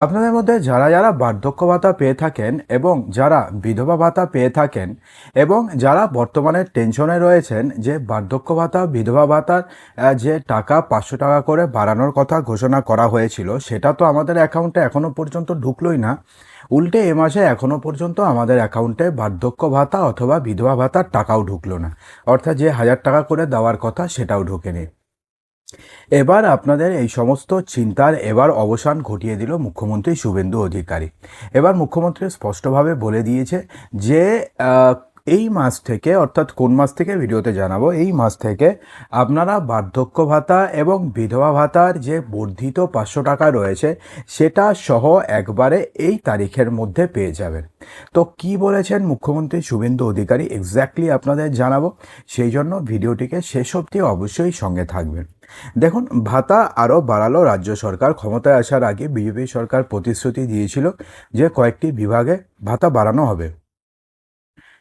আপনাদের মধ্যে যারা যারা বার্ধক্য ভাতা পেয়ে থাকেন এবং যারা বিধবা ভাতা পেয়ে থাকেন এবং যারা বর্তমানে টেনশনে রয়েছেন যে বার্ধক্য ভাতা বিধবা ভাতার যে টাকা 500 টাকা করে বাড়ানোর কথা ঘোষণা করা হয়েছিল সেটা তো আমাদের অ্যাকাউন্টে এখনও পর্যন্ত ঢুকলোই না। উল্টে এ মাসে এখনও পর্যন্ত আমাদের অ্যাকাউন্টে বার্ধক্য ভাতা অথবা বিধবা ভাতার টাকাও ঢুকলো না, অর্থাৎ যে 1000 টাকা করে দেওয়ার কথা সেটাও ঢোকেনি। এবার আপনাদের এই সমস্ত চিন্তার এবার অবসান ঘটিয়ে দিল মুখ্যমন্ত্রী শুভেন্দু অধিকারী। এবার মুখ্যমন্ত্রী স্পষ্টভাবে বলে দিয়েছে যে এই মাস থেকে, অর্থাৎ কোন মাস থেকে ভিডিওতে জানাবো, এই মাস থেকে আপনারা বার্ধক্য ভাতা এবং বিধবা ভাতার যে বর্ধিত 500 টাকা রয়েছে সেটা সহ একবারে এই তারিখের মধ্যে পেয়ে যাবেন। তো কি বলেছেন মুখ্যমন্ত্রী শুভেন্দু অধিকারী এক্স্যাক্টলি আপনাদের জানাবো, সেই জন্য ভিডিওটিকে শেষ অবধি অবশ্যই সঙ্গে থাকবেন। দেখুন, ভাতা আরও বাড়ালো রাজ্য সরকার। ক্ষমতায় আসার আগে বিজেপি সরকার প্রতিশ্রুতি দিয়েছিল যে কয়েকটি বিভাগে ভাতা বাড়ানো হবে।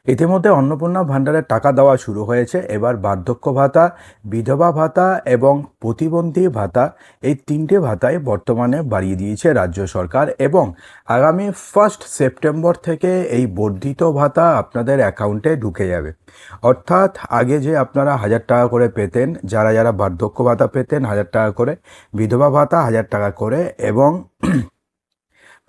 ইতিমধ্যে অন্নপূর্ণা ভাণ্ডারের টাকা দেওয়া শুরু হয়েছে। এবার বার্ধক্য ভাতা, বিধবা ভাতা এবং প্রতিবন্ধী ভাতা, এই তিনটে ভাতাই বর্তমানে বাড়িয়ে দিয়েছে রাজ্য সরকার এবং আগামী 1 সেপ্টেম্বর থেকে এই বর্ধিত ভাতা আপনাদের অ্যাকাউন্টে ঢুকে যাবে। অর্থাৎ আগে যে আপনারা 1000 টাকা করে পেতেন, যারা যারা বার্ধক্য ভাতা পেতেন 1000 টাকা করে, বিধবা ভাতা 1000 টাকা করে এবং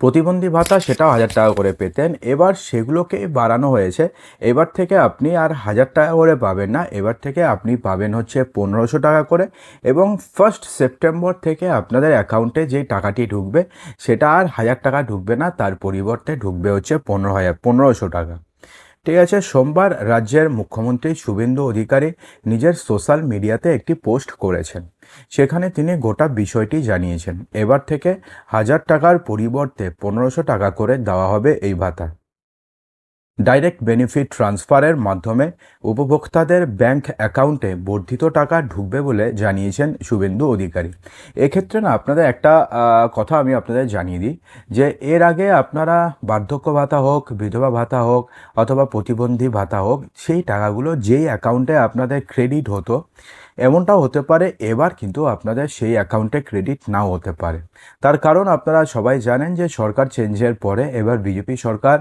প্রতিবন্ধী ভাতা সেটাও 1000 টাকা করে পেতেন, এবার সেগুলোকে বাড়ানো হয়েছে। এবার থেকে আপনি আর 1000 টাকা করে পাবেন না, এবার থেকে আপনি পাবেন হচ্ছে 1500 টাকা করে এবং 1 সেপ্টেম্বর থেকে আপনাদের অ্যাকাউন্টে যেই টাকাটি ঢুকবে সেটা আর 1000 টাকা ঢুকবে না, তার পরিবর্তে ঢুকবে হচ্ছে 1500 টাকা। ঠিক আছে। সোমবার রাজ্যের মুখ্যমন্ত্রী শুভেন্দু অধিকারী নিজের সোশ্যাল মিডিয়াতে একটি পোস্ট করেছেন। সেখানে তিনি গোটা বিষয়টি জানিয়েছেন। এবার থেকে 1000 টাকার পরিবর্তে 1500 টাকা করে দেওয়া হবে এই ভাতা। ডাইরেক্ট বেনিফিট ট্রান্সফারের মাধ্যমে উপভোক্তাদের ব্যাংক অ্যাকাউন্টে বর্ধিত টাকা ঢুকবে বলে জানিয়েছেন শুভেন্দু অধিকারী। এক্ষেত্রে না আপনাদের একটা কথা আমি আপনাদের জানিয়ে দিই যে এর আগে আপনারা বার্ধক্য ভাতা হোক, বিধবা ভাতা হোক অথবা প্রতিবন্ধী ভাতা হোক, সেই টাকাগুলো যেই অ্যাকাউন্টে আপনাদের ক্রেডিট হতো, এমনটাও হতে পারে এবার কিন্তু আপনাদের সেই অ্যাকাউন্টে ক্রেডিট নাও হতে পারে। তার কারণ আপনারা সবাই জানেন যে সরকার চেঞ্জের পরে এবার বিজেপি সরকার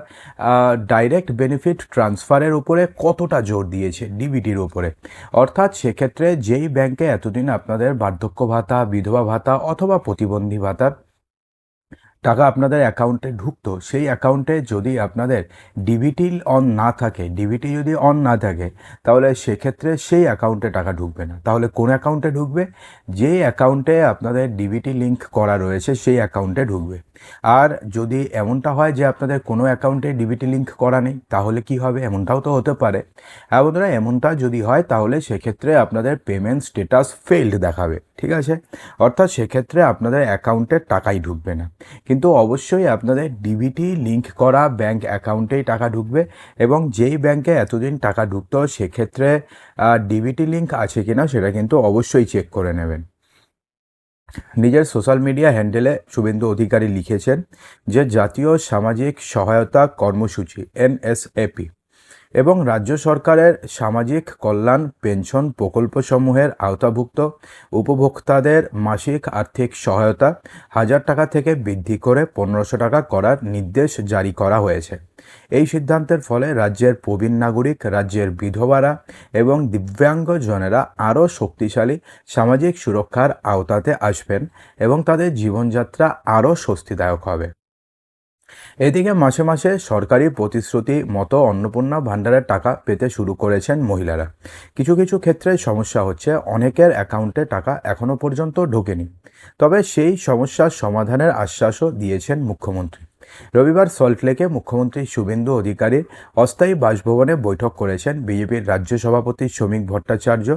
ডাইরেক্ট বেনিফিট ট্রান্সফারের উপরে কতটা জোর দিয়েছে, ডিবিটির উপরে। অর্থাৎ সেক্ষেত্রে যেই ব্যাংকে এতদিন আপনাদের বার্ধক্য ভাতা, বিধবা ভাতা অথবা প্রতিবন্ধী ভাতার টাকা আপনাদের অ্যাকাউন্টে ঢুকতো, সেই অ্যাকাউন্টে যদি আপনাদের ডিবিটি অন না থাকে, ডিবিটি যদি অন না থাকে, তাহলে সেক্ষেত্রে সেই অ্যাকাউন্টে টাকা ঢুকবে না। তাহলে কোন অ্যাকাউন্টে ঢুকবে? যেই অ্যাকাউন্টে আপনাদের ডিবিটি লিঙ্ক করা রয়েছে সেই অ্যাকাউন্টে ঢুকবে। আর যদি এমনটা হয় যে আপনাদের কোনো অ্যাকাউন্টে ডিবিটি লিঙ্ক করা নেই, তাহলে কি হবে? এমনটাও তো হতে পারে। হ্যাঁ বন্ধুরা, এমনটা যদি হয় তাহলে সেক্ষেত্রে আপনাদের পেমেন্ট স্ট্যাটাস ফেইল্ড দেখাবে। ঠিক আছে। অর্থাৎ সেক্ষেত্রে আপনাদের অ্যাকাউন্টে টাকাই ঢুকবে না। কিন্তু অবশ্যই আপনাদের ডিবিটি লিঙ্ক করা ব্যাংক অ্যাকাউন্টেই টাকা ঢুকবে এবং যেই ব্যাংকে এতদিন টাকা ঢুকতো সেক্ষেত্রে ডিবিটি লিঙ্ক আছে কিনা সেটা কিন্তু অবশ্যই চেক করে নেবেন। নিজের সোশ্যাল মিডিয়া হ্যান্ডেলে শুভেন্দু অধিকারী লিখেছেন যে জাতীয় সামাজিক সহায়তা কর্মসূচি NSAP এবং রাজ্য সরকারের সামাজিক কল্যাণ পেনশন প্রকল্পসমূহের আওতাভুক্ত উপভোক্তাদের মাসিক আর্থিক সহায়তা 1000 টাকা থেকে বৃদ্ধি করে 1500 টাকা করার নির্দেশ জারি করা হয়েছে। এই সিদ্ধান্তের ফলে রাজ্যের প্রবীণ নাগরিক, রাজ্যের বিধবারা এবং দিব্যাঙ্গজনেরা আরও শক্তিশালী সামাজিক সুরক্ষার আওতাতে আসবেন এবং তাদের জীবনযাত্রা আরও স্বস্তিদায়ক হবে। এদিকে মাসে মাসে সরকারি প্রতিশ্রুতি মতো অন্নপূর্ণা ভাণ্ডারের টাকা পেতে শুরু করেছেন মহিলারা। কিছু কিছু ক্ষেত্রে সমস্যা হচ্ছে, অনেকের অ্যাকাউন্টে টাকা এখনও পর্যন্ত ঢোকেনি। তবে সেই সমস্যার সমাধানের আশ্বাসও দিয়েছেন মুখ্যমন্ত্রী। রবিবার সল্টলেকে মুখ্যমন্ত্রী শুভেন্দু অধিকারীর অস্থায়ী বাসভবনে বৈঠক করেছেন বিজেপির রাজ্য সভাপতি শ্রমিক ভট্টাচার্য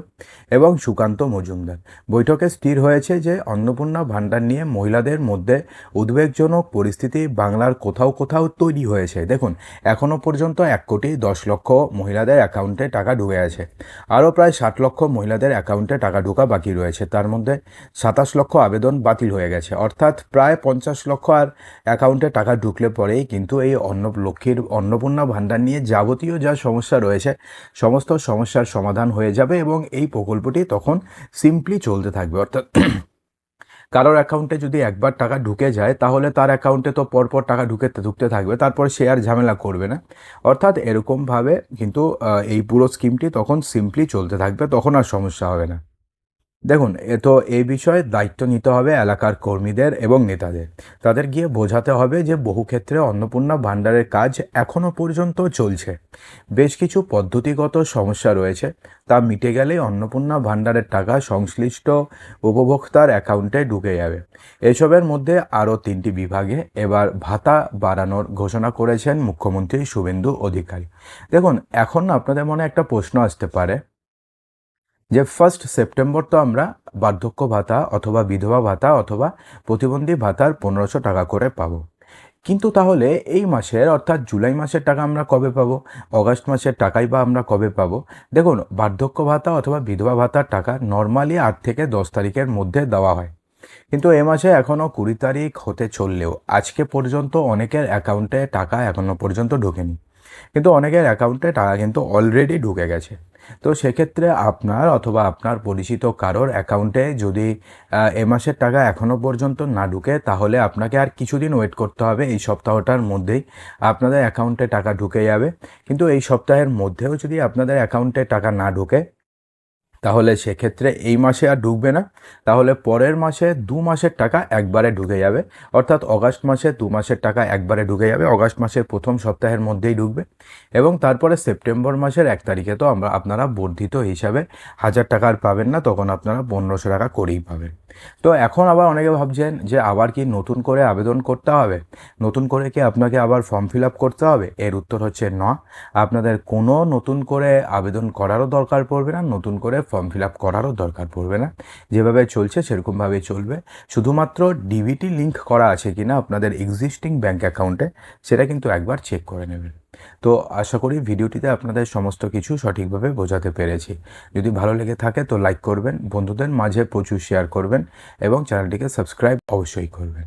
এবং সুকান্ত মজুমদার। বৈঠকে স্থির হয়েছে যে অন্নপূর্ণা ভাণ্ডার নিয়ে মহিলাদের মধ্যে উদ্বেগজনক পরিস্থিতি বাংলার কোথাও কোথাও তৈরি হয়েছে। দেখুন, এখনও পর্যন্ত 1,10,00,000 মহিলাদের অ্যাকাউন্টে টাকা ঢুকে আছে। আরও প্রায় 60 লক্ষ মহিলাদের অ্যাকাউন্টে টাকা ঢোকা বাকি রয়েছে। তার মধ্যে 27 লক্ষ আবেদন বাতিল হয়ে গেছে। অর্থাৎ প্রায় 50 লক্ষ আর অ্যাকাউন্টে টাকা ঢুকলে পরেই কিন্তু এই অন্নপূর্ণা ভাণ্ডার নিয়ে যাবতীয় যা সমস্যা রয়েছে সমস্ত সমস্যার সমাধান হয়ে যাবে এবং এই প্রকল্পটি তখন সিম্পলি চলতে থাকবে। অর্থাৎ কারোর অ্যাকাউন্টে যদি একবার টাকা ঢুকে যায় তাহলে তার অ্যাকাউন্টে তো পরপর টাকা ঢুকতে থাকবে, তারপরে সে আর ঝামেলা করবে না। অর্থাৎ এরকমভাবে কিন্তু এই পুরো স্কিমটি তখন সিম্পলি চলতে থাকবে, তখন আর সমস্যা হবে না। দেখুন, এই বিষয়ে দায়িত্ব নিতে হবে এলাকার কর্মীদের এবং নেতাদের। তাদের গিয়ে বোঝাতে হবে যে বহু ক্ষেত্রে অন্নপূর্ণা ভাণ্ডারের কাজ এখনও পর্যন্ত চলছে। বেশ কিছু পদ্ধতিগত সমস্যা রয়েছে, তা মিটে গেলেই অন্নপূর্ণা ভাণ্ডারের টাকা সংশ্লিষ্ট উপভোক্তার অ্যাকাউন্টে ঢুকে যাবে। এসবের মধ্যে আরও 3টি বিভাগে এবার ভাতা বাড়ানোর ঘোষণা করেছেন মুখ্যমন্ত্রী শুভেন্দু অধিকারী। দেখুন, এখন আপনাদের মনে একটা প্রশ্ন আসতে পারে যে 1 সেপ্টেম্বর তো আমরা বার্ধক্য ভাতা অথবা বিধবা ভাতা অথবা প্রতিবন্ধী ভাতার 1500 টাকা করে পাবো, কিন্তু তাহলে এই মাসের অর্থাৎ জুলাই মাসের টাকা আমরা কবে পাবো, অগাস্ট মাসের টাকাই বা আমরা কবে পাবো? দেখুন, বার্ধক্য ভাতা অথবা বিধবা ভাতার টাকা নর্মালি 8 থেকে 10 তারিখের মধ্যে দেওয়া হয়, কিন্তু এ মাসে এখনও 20 তারিখ হতে চললেও আজকে পর্যন্ত অনেকের অ্যাকাউন্টে টাকা এখনও পর্যন্ত ঢোকেনি, কিন্তু অনেকের অ্যাকাউন্টে টাকা কিন্তু অলরেডি ঢুকে গেছে। তো সেক্ষেত্রে আপনার অথবা আপনার পরিচিত কারোর অ্যাকাউন্টে যদি এ মাসের টাকা এখনও পর্যন্ত না ঢুকে, তাহলে আপনাকে আর কিছুদিন ওয়েট করতে হবে। এই সপ্তাহটার মধ্যেই আপনাদের অ্যাকাউন্টে টাকা ঢুকে যাবে। কিন্তু এই সপ্তাহের মধ্যেও যদি আপনাদের অ্যাকাউন্টে টাকা না ঢোকে, তাহলে সেক্ষেত্রে এই মাসে আর ঢুকবে না, তাহলে পরের মাসে 2 মাসের টাকা একবারে ঢুকে যাবে। অর্থাৎ অগাস্ট মাসে 2 মাসের টাকা একবারে ঢুকে যাবে, অগাস্ট মাসের প্রথম সপ্তাহের মধ্যেই ঢুকবে। এবং তারপরে সেপ্টেম্বর মাসের 1 তারিখে তো আপনারা বর্ধিত হিসাবে 1000 টাকার পাবেন না, তখন আপনারা 1500 টাকা করেই পাবেন। তো এখন আবার অনেকে ভাবছেন যে আবার কি নতুন করে আবেদন করতে হবে, নতুন করে কি আপনাকে আবার ফর্ম ফিল আপ করতে হবে? এর উত্তর হচ্ছে না, আপনাদের কোনো নতুন করে আবেদন করারও দরকার পড়বে না, নতুন করে ফর্ম ফিল আপ করারও দরকার পড়বে না। যেভাবে চলছে সেরকমভাবেই চলবে। শুধুমাত্র ডিবিটি লিঙ্ক করা আছে কিনা আপনাদের এক্সিস্টিং ব্যাঙ্ক অ্যাকাউন্টে, সেটা কিন্তু একবার চেক করে নেবেন। তো আশা করি ভিডিওটিতে আপনাদের সমস্ত কিছু সঠিকভাবে বোঝাতে পেরেছি। যদি ভালো লেগে থাকে তো লাইক করবেন, বন্ধুদের মাঝে প্রচুর শেয়ার করবেন এবং চ্যানেলটিকে সাবস্ক্রাইব অবশ্যই করবেন।